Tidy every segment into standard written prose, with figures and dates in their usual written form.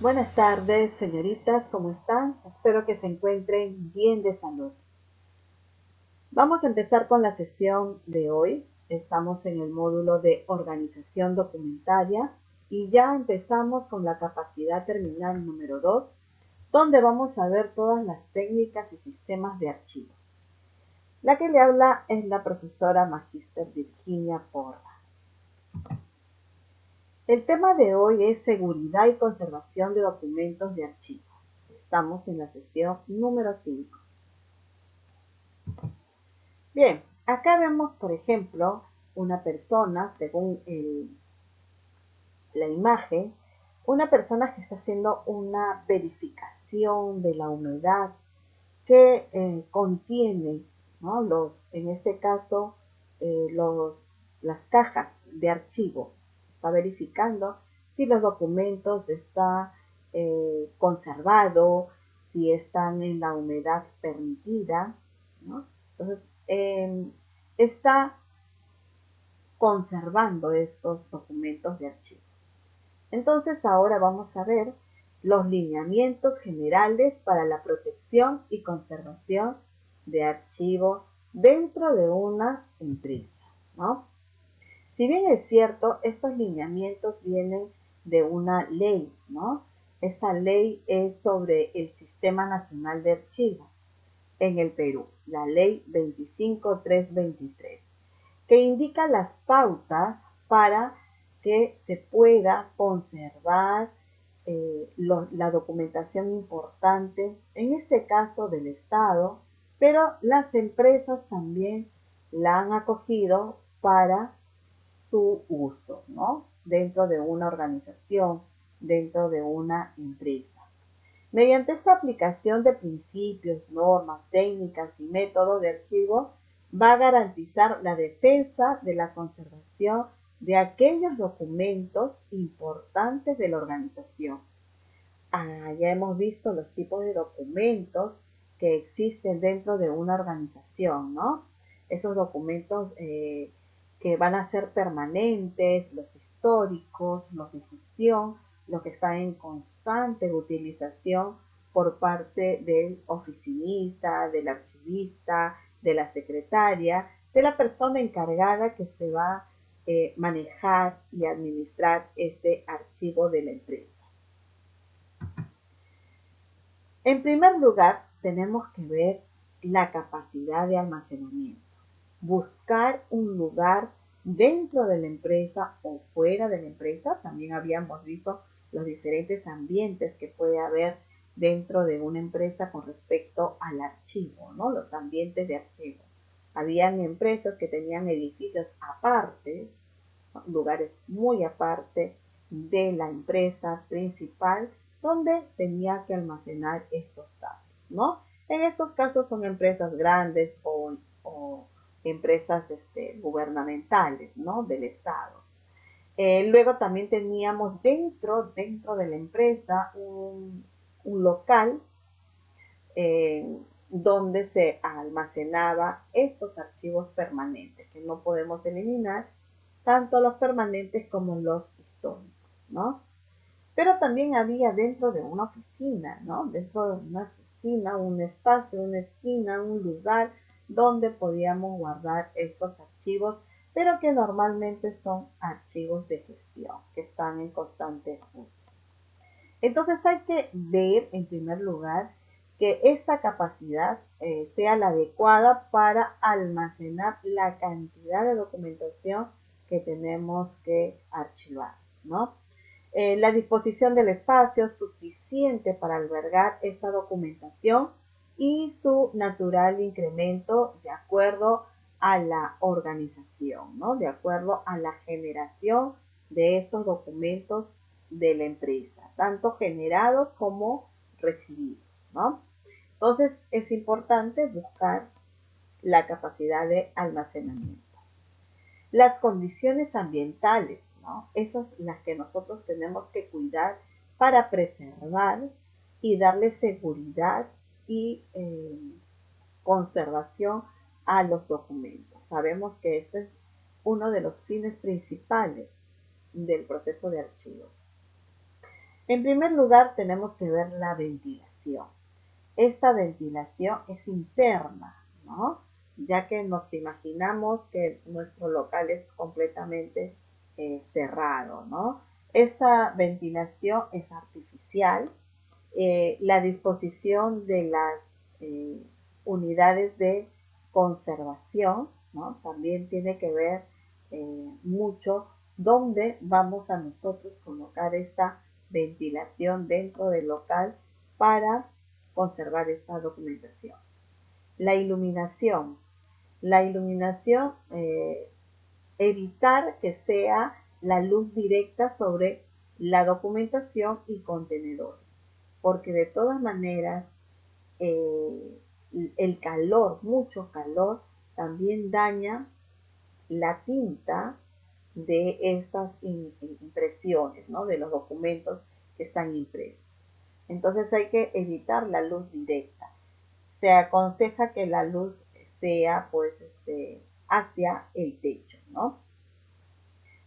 Buenas tardes, señoritas, ¿cómo están? Espero que se encuentren bien de salud. Vamos a empezar con la sesión de hoy. Estamos en el módulo de organización documentaria y ya empezamos con la capacidad terminal número 2, donde vamos a ver todas las técnicas y sistemas de archivos. La que le habla es la profesora Magíster Virginia Porra. El tema de hoy es seguridad y conservación de documentos de archivo. Estamos en la sesión número 5. Bien, acá vemos, por ejemplo, una persona, según la imagen, una persona que está haciendo una verificación de la humedad que contiene, ¿no? En este caso, las cajas de archivo. Está verificando si los documentos están conservados, si están en la humedad permitida, ¿no? Entonces, está conservando estos documentos de archivo. Entonces, ahora vamos a ver los lineamientos generales para la protección y conservación de archivos dentro de una empresa, ¿no? Si bien es cierto, estos lineamientos vienen de una ley, ¿no? Esta ley es sobre el Sistema Nacional de Archivos en el Perú, la ley 25323, que indica las pautas para que se pueda conservar la documentación importante, en este caso del Estado, pero las empresas también la han acogido para su uso, ¿no? Dentro de una organización, dentro de una empresa. Mediante esta aplicación de principios, normas, técnicas y métodos de archivo, va a garantizar la defensa de la conservación de aquellos documentos importantes de la organización. Ya hemos visto los tipos de documentos que existen dentro de una organización, ¿no? Esos documentos que van a ser permanentes, los históricos, los de gestión, los que están en constante utilización por parte del oficinista, del archivista, de la secretaria, de la persona encargada que se va a manejar y administrar este archivo de la empresa. En primer lugar, tenemos que ver la capacidad de almacenamiento. Buscar un lugar dentro de la empresa o fuera de la empresa. También habíamos visto los diferentes ambientes que puede haber dentro de una empresa con respecto al archivo, ¿no? Los ambientes de archivo. Habían empresas que tenían edificios aparte, lugares muy aparte de la empresa principal donde tenía que almacenar estos datos, ¿no? En estos casos son empresas grandes o empresas gubernamentales, ¿no? Del Estado. Luego también teníamos dentro de la empresa un local donde se almacenaba estos archivos permanentes que no podemos eliminar, tanto los permanentes como los históricos, ¿no? Pero también había dentro de una oficina, ¿no? Dentro de una oficina, un espacio, una esquina, un lugar donde podíamos guardar estos archivos, pero que normalmente son archivos de gestión, que están en constante uso. Entonces hay que ver en primer lugar que esta capacidad sea la adecuada para almacenar la cantidad de documentación que tenemos que archivar, ¿no? La disposición del espacio suficiente para albergar esta documentación y su natural incremento de acuerdo a la organización, ¿no? De acuerdo a la generación de estos documentos de la empresa, tanto generados como recibidos, ¿no? Entonces es importante buscar la capacidad de almacenamiento. Las condiciones ambientales, ¿no? Esas son las que nosotros tenemos que cuidar para preservar y darle seguridad y conservación a los documentos. Sabemos que este es uno de los fines principales del proceso de archivo. En primer lugar, tenemos que ver la ventilación. Esta ventilación es interna, ¿no? Ya que nos imaginamos que nuestro local es completamente cerrado, ¿no? Esta ventilación es artificial. La disposición de las eh, unidades de conservación, ¿no? También tiene que ver mucho dónde vamos a nosotros colocar esta ventilación dentro del local para conservar esta documentación. La iluminación. La iluminación, evitar que sea la luz directa sobre la documentación y contenedores, porque de todas maneras eh, el calor, mucho calor, también daña la tinta de estas impresiones, ¿no? De los documentos que están impresos. Entonces hay que evitar la luz directa. Se aconseja que la luz sea pues hacia el techo, ¿no?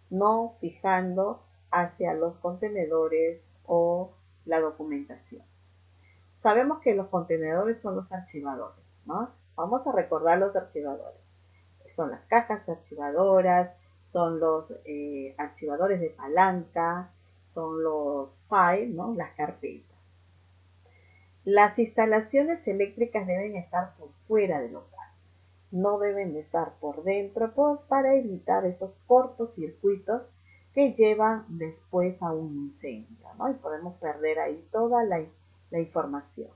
No fijando hacia los contenedores o la documentación. Sabemos que los contenedores son los archivadores, ¿no? Vamos a recordar los archivadores. Son las cajas archivadoras, son los archivadores de palanca, son los files, ¿no? Las carpetas. Las instalaciones eléctricas deben estar por fuera del local, no deben de estar por dentro para evitar esos cortocircuitos que llevan después a un incendio, ¿no? Y podemos perder ahí toda la información.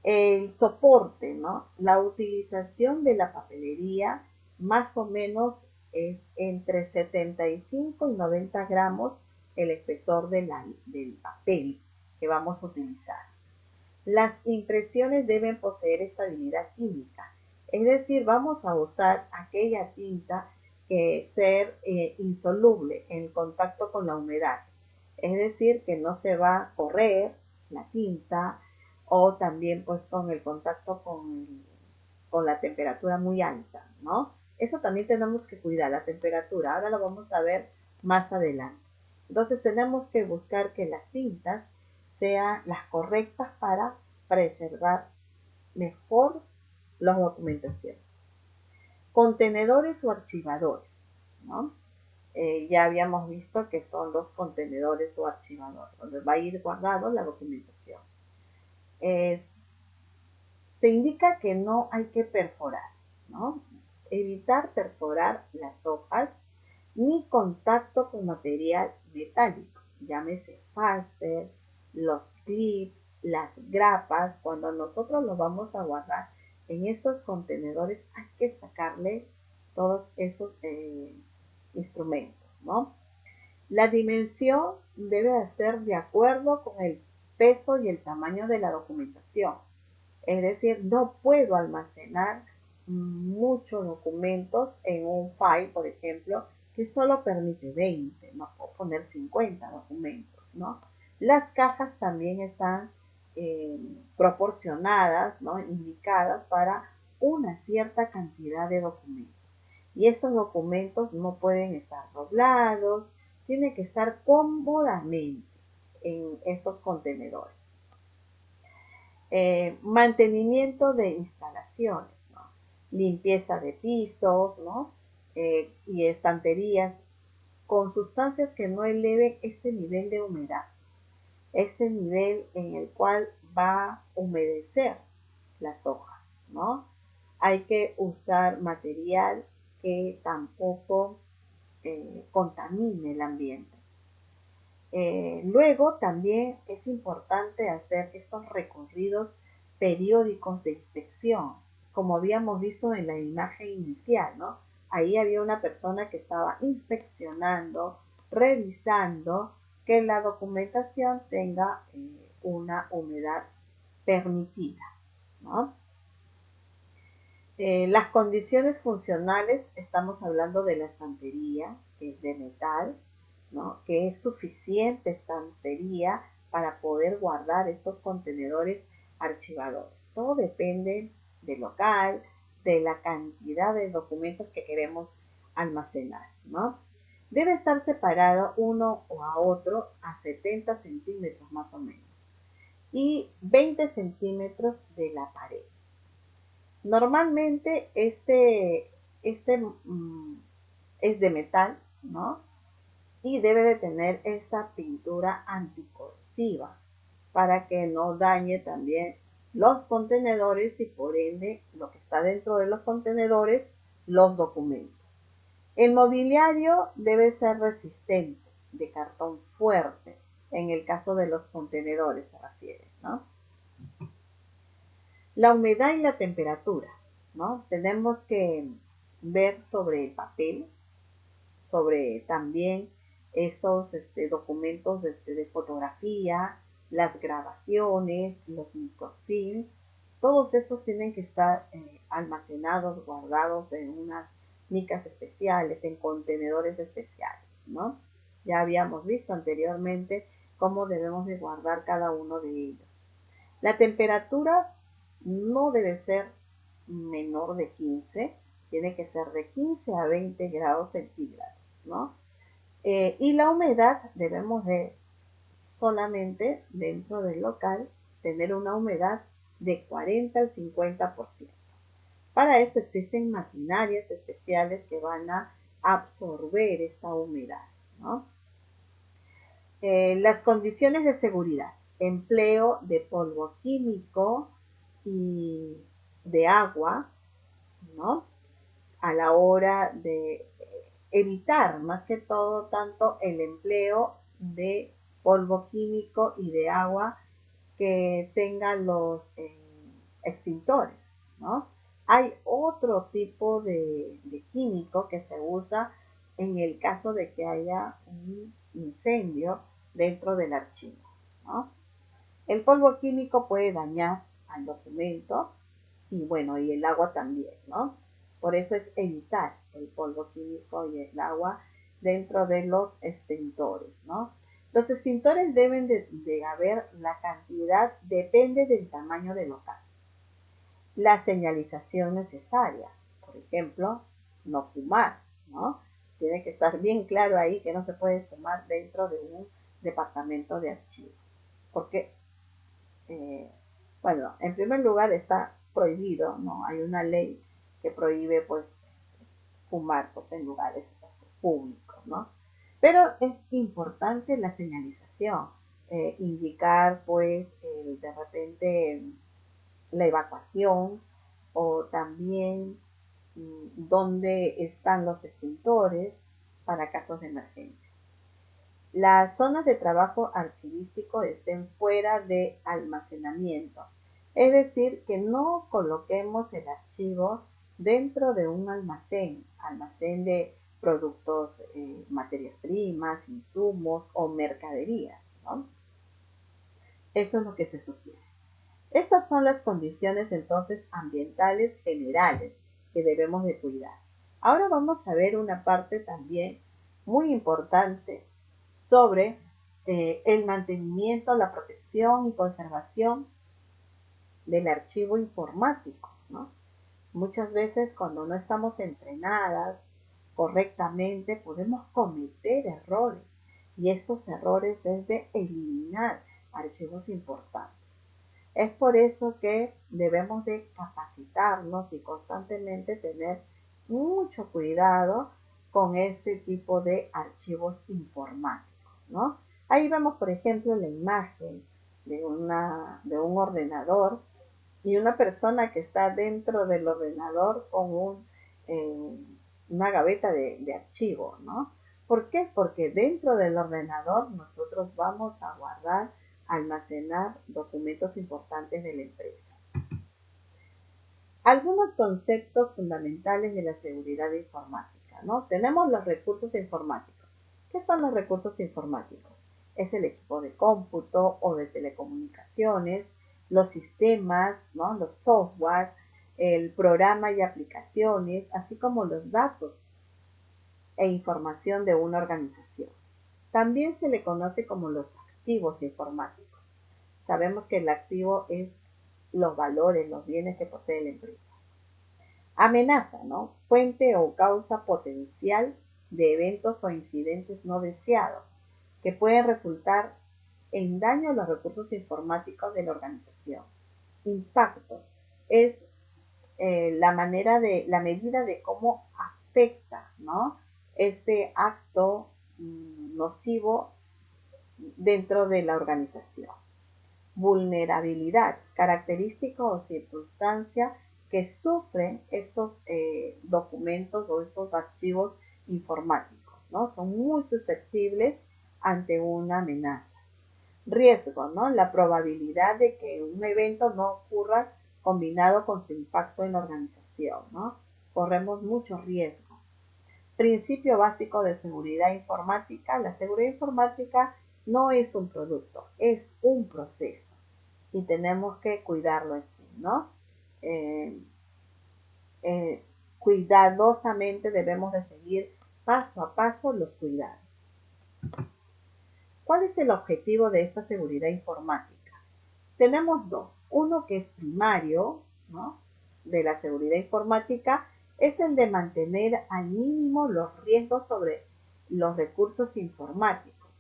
El soporte, ¿no? La utilización de la papelería más o menos es entre 75 y 90 gramos el espesor del papel que vamos a utilizar. Las impresiones deben poseer estabilidad química, es decir, vamos a usar aquella tinta que ser insoluble en contacto con la humedad, es decir, que no se va a correr la tinta o también pues con el contacto con la temperatura muy alta, ¿no? Eso también tenemos que cuidar, la temperatura, ahora lo vamos a ver más adelante. Entonces tenemos que buscar que las tintas sean las correctas para preservar mejor las documentaciones. Contenedores o archivadores, ¿no? Ya habíamos visto que son los contenedores o archivadores, donde va a ir guardado la documentación. Se indica que no hay que perforar, ¿no? Evitar perforar las hojas ni contacto con material metálico, llámese faster, los clips, las grapas. Cuando nosotros los vamos a guardar en estos contenedores hay que sacarle todos esos instrumentos, ¿no? La dimensión debe ser de acuerdo con el peso y el tamaño de la documentación. Es decir, no puedo almacenar muchos documentos en un file, por ejemplo, que solo permite 20, no puedo poner 50 documentos, ¿no? Las cajas también están proporcionadas, ¿no? Indicadas para una cierta cantidad de documentos. Y estos documentos no pueden estar doblados, tienen que estar cómodamente en estos contenedores. Mantenimiento de instalaciones, ¿no? Limpieza de pisos, ¿no? Y estanterías con sustancias que no eleven este nivel de humedad, este nivel en el cual va a humedecer las hojas, ¿no? Hay que usar material que tampoco contamine el ambiente. Luego también es importante hacer estos recorridos periódicos de inspección, como habíamos visto en la imagen inicial, ¿no? Ahí había una persona que estaba inspeccionando, revisando que la documentación tenga una humedad permitida, ¿no? Las condiciones funcionales, estamos hablando de la estantería, que es de metal, ¿no? Que es suficiente estantería para poder guardar estos contenedores archivadores. Todo depende del local, de la cantidad de documentos que queremos almacenar, ¿no? Debe estar separado uno o a otro a 70 centímetros más o menos y 20 centímetros de la pared. Normalmente es de metal, ¿no? Y debe de tener esta pintura anticorrosiva para que no dañe también los contenedores y por ende lo que está dentro de los contenedores, los documentos. El mobiliario debe ser resistente, de cartón fuerte, en el caso de los contenedores se refiere, ¿no? La humedad y la temperatura, ¿no? Tenemos que ver sobre el papel, sobre también esos documentos de fotografía, las grabaciones, los microfilms, todos estos tienen que estar almacenados, guardados en unas micas especiales, en contenedores especiales, ¿no? Ya habíamos visto anteriormente cómo debemos de guardar cada uno de ellos. La temperatura no debe ser menor de 15, tiene que ser de 15 a 20 grados centígrados, ¿no? Y la humedad debemos de solamente dentro del local tener una humedad de 40 al 50%. Para eso existen maquinarias especiales que van a absorber esta humedad, ¿no? Las condiciones de seguridad, empleo de polvo químico y de agua, ¿no? A la hora de evitar más que todo tanto el empleo de polvo químico y de agua que tengan los extintores, ¿no? Hay otro tipo de químico que se usa en el caso de que haya un incendio dentro del archivo, ¿no? El polvo químico puede dañar al documento y bueno, y el agua también, ¿no? Por eso es evitar el polvo químico y el agua dentro de los extintores, ¿no? Los extintores deben de haber, la cantidad depende del tamaño del local. La señalización necesaria, por ejemplo, no fumar, ¿no? Tiene que estar bien claro ahí que no se puede fumar dentro de un departamento de archivos. Porque, bueno, en primer lugar está prohibido, ¿no? Hay una ley que prohíbe, pues, fumar pues, en lugares públicos, ¿no? Pero es importante la señalización, indicar, pues, de repente la evacuación o también dónde están los extintores para casos de emergencia. Las zonas de trabajo archivístico estén fuera de almacenamiento, es decir, que no coloquemos el archivo dentro de un almacén de productos, materias primas, insumos o mercaderías, ¿no? Eso es lo que se sugiere. Estas son las condiciones entonces ambientales generales que debemos de cuidar. Ahora vamos a ver una parte también muy importante sobre el mantenimiento, la protección y conservación del archivo informático, ¿no? Muchas veces cuando no estamos entrenadas correctamente podemos cometer errores y estos errores es de eliminar archivos importantes. Es por eso que debemos de capacitarnos y constantemente tener mucho cuidado con este tipo de archivos informáticos, ¿no? Ahí vemos, por ejemplo, la imagen de un ordenador y una persona que está dentro del ordenador con una gaveta de archivos, ¿no? ¿Por qué? Porque dentro del ordenador nosotros vamos a guardar, almacenar documentos importantes de la empresa. Algunos conceptos fundamentales de la seguridad informática, ¿no? Tenemos los recursos informáticos. ¿Qué son los recursos informáticos? Es el equipo de cómputo o de telecomunicaciones, los sistemas, ¿no? Los software, el programa y aplicaciones, así como los datos e información de una organización. También se le conoce como los activos informáticos. Sabemos que el activo es los valores, los bienes que posee la empresa. Amenaza, ¿no? Fuente o causa potencial de eventos o incidentes no deseados que pueden resultar en daño a los recursos informáticos de la organización. Impacto es la medida de cómo afecta, ¿no?, este acto nocivo dentro de la organización. Vulnerabilidad, característica o circunstancia que sufren estos documentos o estos archivos informáticos, ¿no? Son muy susceptibles ante una amenaza. Riesgo, ¿no? La probabilidad de que un evento no ocurra combinado con su impacto en la organización, ¿no? Corremos mucho riesgo. Principio básico de seguridad informática. La seguridad informática no es un producto, es un proceso y tenemos que cuidarlo así, ¿no? Eh, Cuidadosamente debemos de seguir paso a paso los cuidados. ¿Cuál es el objetivo de esta seguridad informática? Tenemos dos. Uno que es primario, ¿no?, de la seguridad informática, es el de mantener al mínimo los riesgos sobre los recursos informáticos,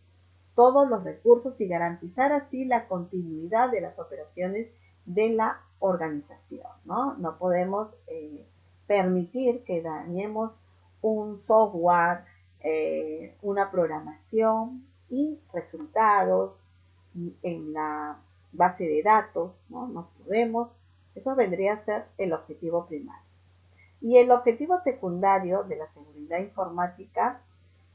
todos los recursos, y garantizar así la continuidad de las operaciones de la organización, ¿no? No podemos permitir que dañemos un software, una programación y resultados en la base de datos, ¿no? No podemos. Eso vendría a ser el objetivo primario. Y el objetivo secundario de la seguridad informática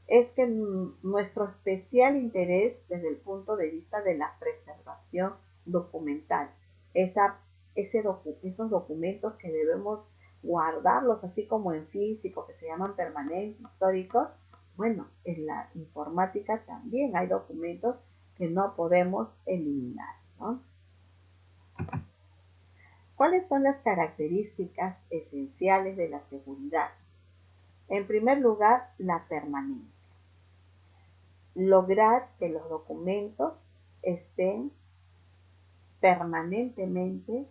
es que nuestro especial interés desde el punto de vista de la preservación documental, esos documentos que debemos guardarlos así como en físico, que se llaman permanentes, históricos. Bueno, en la informática también hay documentos que no podemos eliminar, ¿no? ¿Cuáles son las características esenciales de la seguridad? En primer lugar, la permanencia. Lograr que los documentos estén permanentemente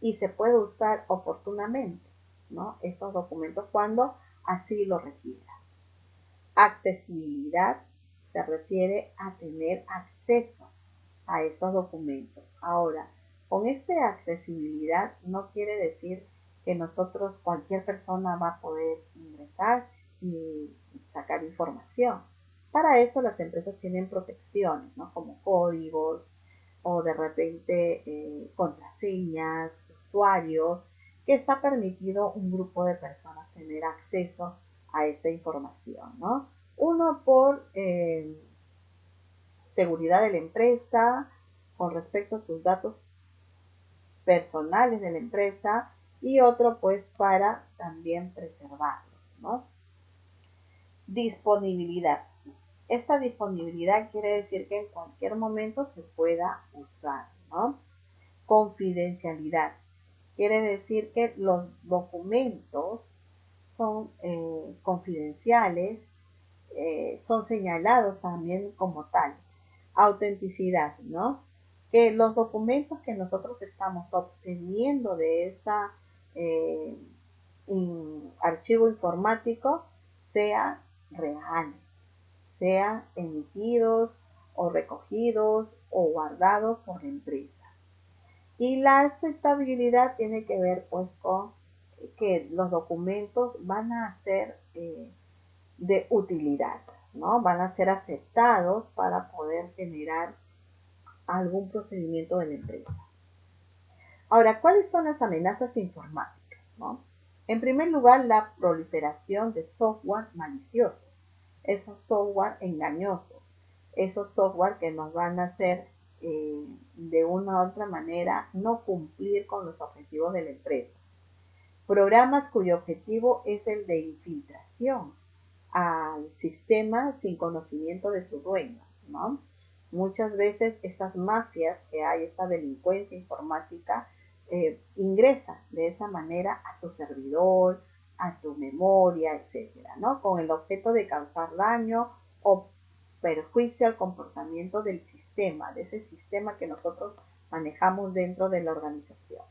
y se pueda usar oportunamente, ¿no?, estos documentos cuando así lo requiera. Accesibilidad se refiere a tener acceso a estos documentos. Ahora, con esta accesibilidad no quiere decir que nosotros, cualquier persona va a poder ingresar y sacar información. Para eso las empresas tienen protecciones, ¿no?, como códigos o de repente contraseñas, usuarios, que está permitido un grupo de personas tener acceso a esta información, ¿no? Uno por seguridad de la empresa, con respecto a sus datos personales de la empresa, y otro pues para también preservarlos, ¿no? Disponibilidad. Esta disponibilidad quiere decir que en cualquier momento se pueda usar, ¿no? Confidencialidad. Quiere decir que los documentos son confidenciales, son señalados también como tal. Autenticidad, ¿no? Que los documentos que nosotros estamos obteniendo de este archivo informático sean reales, sean emitidos o recogidos o guardados por la empresa. Y la aceptabilidad tiene que ver pues con que los documentos van a ser de utilidad, ¿no? Van a ser aceptados para poder generar algún procedimiento de la empresa. Ahora, ¿cuáles son las amenazas informáticas, ¿no? En primer lugar, la proliferación de software maliciosos, esos software engañosos, esos software que nos van a hacer de una u otra manera no cumplir con los objetivos de la empresa. Programas cuyo objetivo es el de infiltración al sistema sin conocimiento de sus dueños, ¿no? Muchas veces estas mafias que hay, esta delincuencia informática, ingresa de esa manera a tu servidor, a tu memoria, etcétera, ¿no?, con el objeto de causar daño o perjuicio al comportamiento del sistema, de ese sistema que nosotros manejamos dentro de la organización.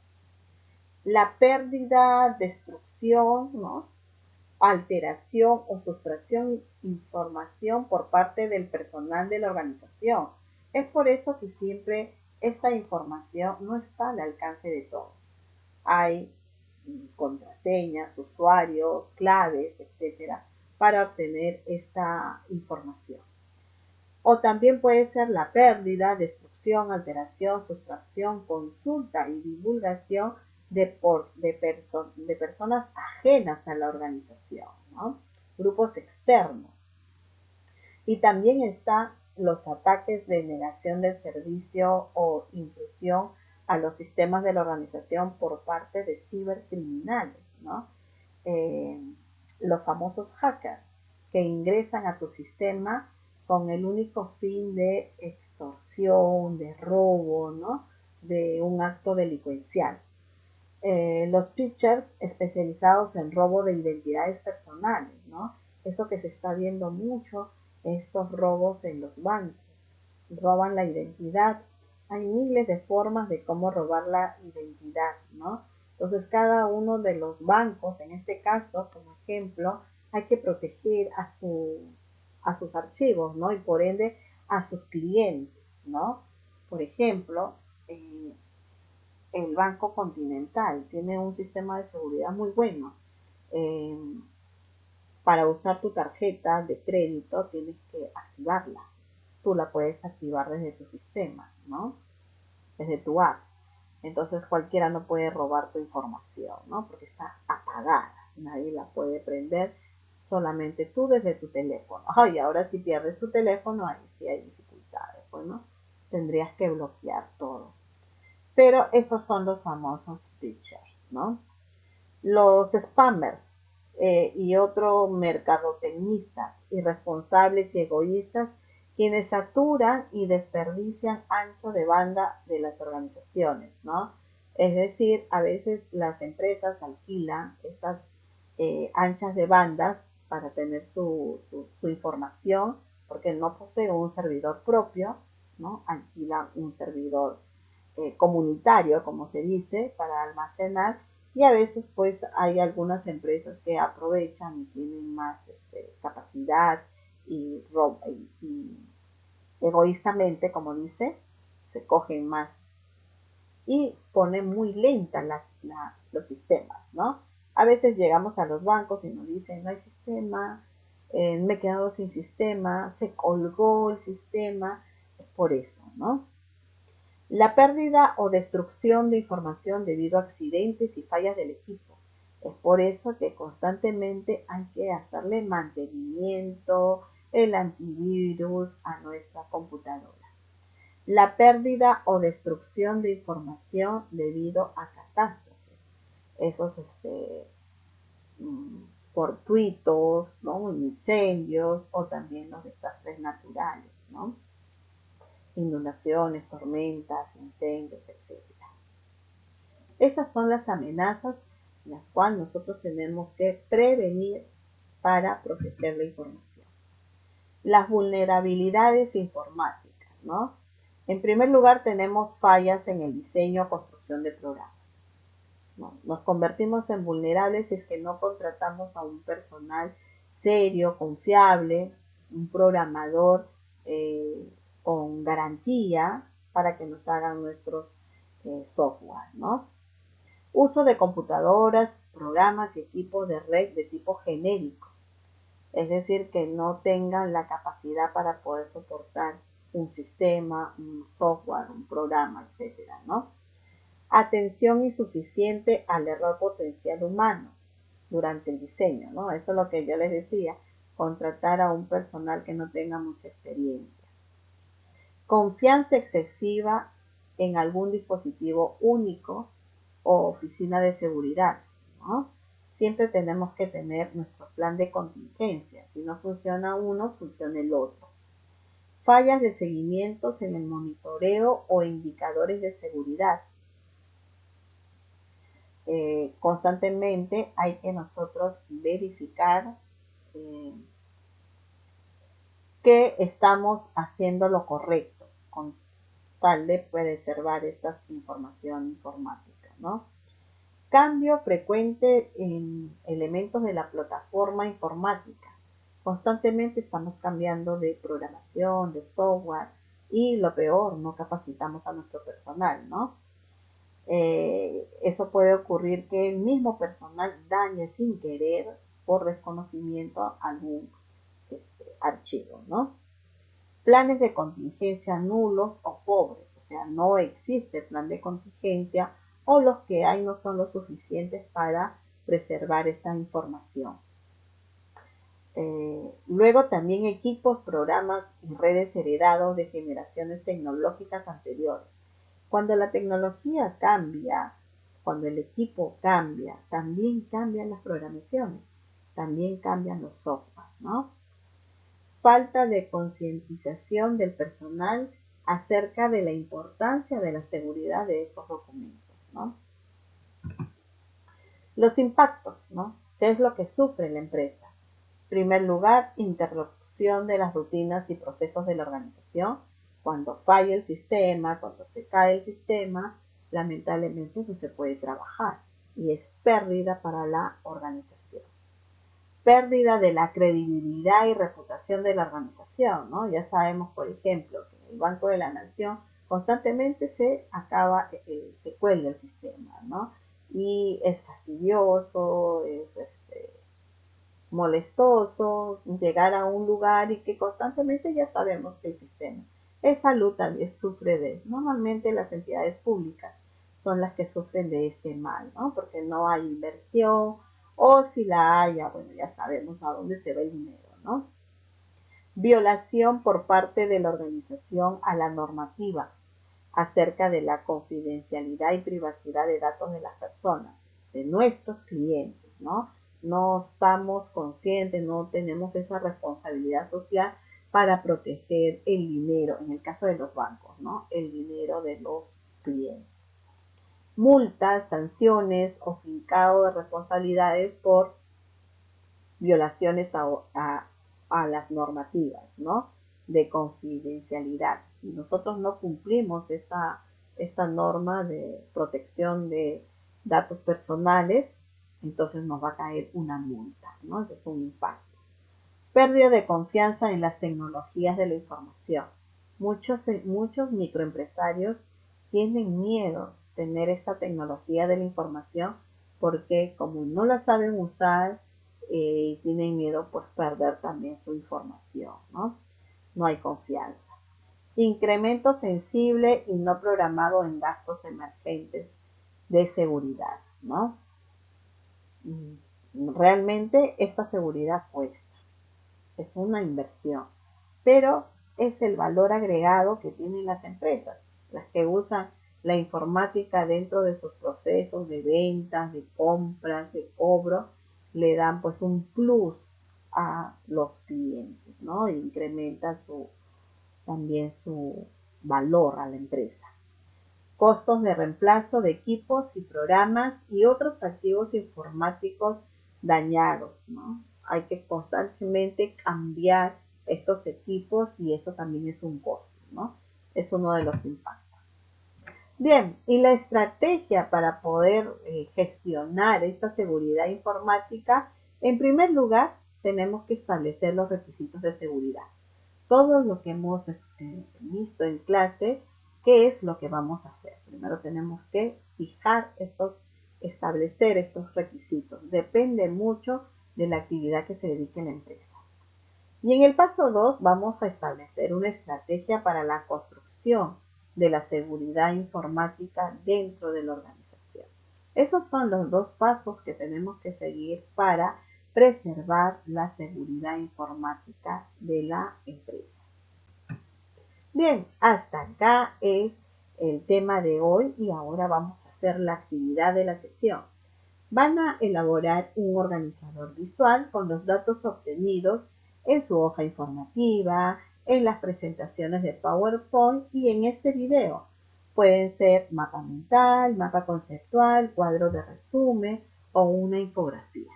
La pérdida, destrucción, ¿no?, alteración o sustracción de información por parte del personal de la organización. Es por eso que siempre esta información no está al alcance de todos. Hay contraseñas, usuarios, claves, etcétera, para obtener esta información. O también puede ser la pérdida, destrucción, alteración, sustracción, consulta y divulgación de personas ajenas a la organización, ¿no? Grupos externos. Y también están los ataques de negación del servicio o intrusión a los sistemas de la organización por parte de cibercriminales, ¿no? Eh, los famosos hackers que ingresan a tu sistema con el único fin de extorsión, de robo, ¿no? De un acto delincuencial. Los pitchers especializados en robo de identidades personales, ¿no? Eso que se está viendo mucho, estos robos en los bancos. Roban la identidad. Hay miles de formas de cómo robar la identidad, ¿no? Entonces, cada uno de los bancos, en este caso, como ejemplo, hay que proteger a sus archivos, ¿no? Y por ende a sus clientes, ¿no? Por ejemplo, el Banco Continental tiene un sistema de seguridad muy bueno. Eh, para usar tu tarjeta de crédito tienes que activarla. Tú la puedes activar desde tu sistema, ¿no? Desde tu app. Entonces cualquiera no puede robar tu información, ¿no? Porque está apagada. Nadie la puede prender, solamente tú desde tu teléfono. Y ahora si pierdes tu teléfono, ahí sí hay dificultades, pues, ¿no? Tendrías que bloquear todo. Pero esos son los famosos pitchers, ¿no? Los spammers y otros mercadotecnistas irresponsables y egoístas quienes saturan y desperdician ancho de banda de las organizaciones, ¿no? Es decir, a veces las empresas alquilan estas anchas de bandas para tener su información, porque no poseen un servidor propio, ¿no? Alquilan un servidor comunitario, como se dice, para almacenar, y a veces pues hay algunas empresas que aprovechan y tienen más capacidad y, y egoístamente, como dice, se cogen más y ponen muy lenta los sistemas, ¿no? A veces llegamos a los bancos y nos dicen, no hay sistema, me he quedado sin sistema, se colgó el sistema, es por eso, ¿no? La pérdida o destrucción de información debido a accidentes y fallas del equipo. Es por eso que constantemente hay que hacerle mantenimiento, el antivirus a nuestra computadora. La pérdida o destrucción de información debido a catástrofes. Esos fortuitos, ¿no? Incendios o también los desastres naturales, ¿no? Inundaciones, tormentas, incendios, etcétera. Esas son las amenazas las cuales nosotros tenemos que prevenir para proteger la información. Las vulnerabilidades informáticas, ¿no? En primer lugar tenemos fallas en el diseño o construcción de programas. ¿No? Nos convertimos en vulnerables si es que no contratamos a un personal serio, confiable, un programador con garantía para que nos hagan nuestros software, ¿no? Uso de computadoras, programas y equipos de red de tipo genérico, es decir, que no tengan la capacidad para poder soportar un sistema, un software, un programa, etcétera, ¿no? Atención insuficiente al error potencial humano durante el diseño, ¿no? Eso es lo que yo les decía, contratar a un personal que no tenga mucha experiencia. Confianza excesiva en algún dispositivo único o oficina de seguridad, ¿no? Siempre tenemos que tener nuestro plan de contingencia. Si no funciona uno, funciona el otro. Fallas de seguimientos en el monitoreo o indicadores de seguridad. Constantemente hay que nosotros verificar que estamos haciendo lo correcto tal de preservar esta información informática, ¿no? Cambio frecuente en elementos de la plataforma informática. Constantemente estamos cambiando de programación, de software y lo peor, no capacitamos a nuestro personal, ¿no? Eso puede ocurrir que el mismo personal dañe sin querer por desconocimiento algún archivo, ¿no? Planes de contingencia nulos o pobres, o sea, no existe plan de contingencia o los que hay no son lo suficientes para preservar esta información. Luego también equipos, programas y redes heredados de generaciones tecnológicas anteriores. Cuando la tecnología cambia, cuando el equipo cambia, también cambian las programaciones, también cambian los software, ¿no? Falta de concientización del personal acerca de la importancia de la seguridad de estos documentos, ¿no? Los impactos, ¿no? ¿Qué es lo que sufre la empresa? En primer lugar, interrupción de las rutinas y procesos de la organización. Cuando falla el sistema, cuando se cae el sistema, lamentablemente no se puede trabajar y es pérdida para la organización. Pérdida de la credibilidad y reputación de la organización, ¿no? Ya sabemos, por ejemplo, que en el Banco de la Nación constantemente se cuelga el sistema, ¿no? Y es fastidioso, es molestoso llegar a un lugar y que constantemente ya sabemos que el sistema. Es salud también sufre de eso. Normalmente las entidades públicas son las que sufren de este mal, ¿no? Porque no hay inversión o si la haya, bueno, ya sabemos a dónde se va el dinero, ¿no? Violación por parte de la organización a la normativa acerca de la confidencialidad y privacidad de datos de las personas, de nuestros clientes, ¿no? No estamos conscientes, no tenemos esa responsabilidad social para proteger el dinero, en el caso de los bancos, ¿no? El dinero de los clientes. Multas, sanciones o fincado de responsabilidades por violaciones a las normativas, ¿no? De confidencialidad. Si nosotros no cumplimos esta norma de protección de datos personales, entonces nos va a caer una multa, ¿no? Ese es un impacto. Pérdida de confianza en las tecnologías de la información. Muchos microempresarios tienen miedo de tener esta tecnología de la información porque como no la saben usar, tienen miedo pues perder también su información, ¿no? No hay confianza. Incremento sensible y no programado en gastos emergentes de seguridad, ¿no? Realmente esta seguridad cuesta, es una inversión, pero es el valor agregado que tienen las empresas, las que usan la informática dentro de sus procesos de ventas, de compras, de cobro, le dan pues un plus a los clientes, ¿no? E incrementa también su valor a la empresa. Costos de reemplazo de equipos y programas y otros activos informáticos dañados, ¿no? Hay que constantemente cambiar estos equipos y eso también es un costo, ¿no? Es uno de los impactos. Bien, y la estrategia para poder gestionar esta seguridad informática, en primer lugar, tenemos que establecer los requisitos de seguridad. Todo lo que hemos visto en clase, ¿qué es lo que vamos a hacer? Primero tenemos que establecer estos requisitos. Depende mucho de la actividad que se dedique a la empresa. Y en el paso 2 vamos a establecer una estrategia para la construcción de la seguridad informática dentro de la organización. Esos son los dos pasos que tenemos que seguir para preservar la seguridad informática de la empresa. Bien, hasta acá es el tema de hoy y ahora vamos a hacer la actividad de la sesión. Van a elaborar un organizador visual con los datos obtenidos en su hoja informativa, en las presentaciones de PowerPoint y en este video. Pueden ser mapa mental, mapa conceptual, cuadro de resumen o una infografía.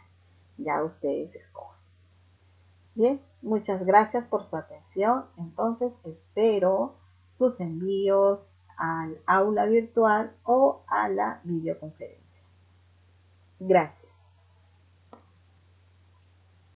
Ya ustedes escogen. Bien, muchas gracias por su atención. Entonces espero sus envíos al aula virtual o a la videoconferencia. Gracias.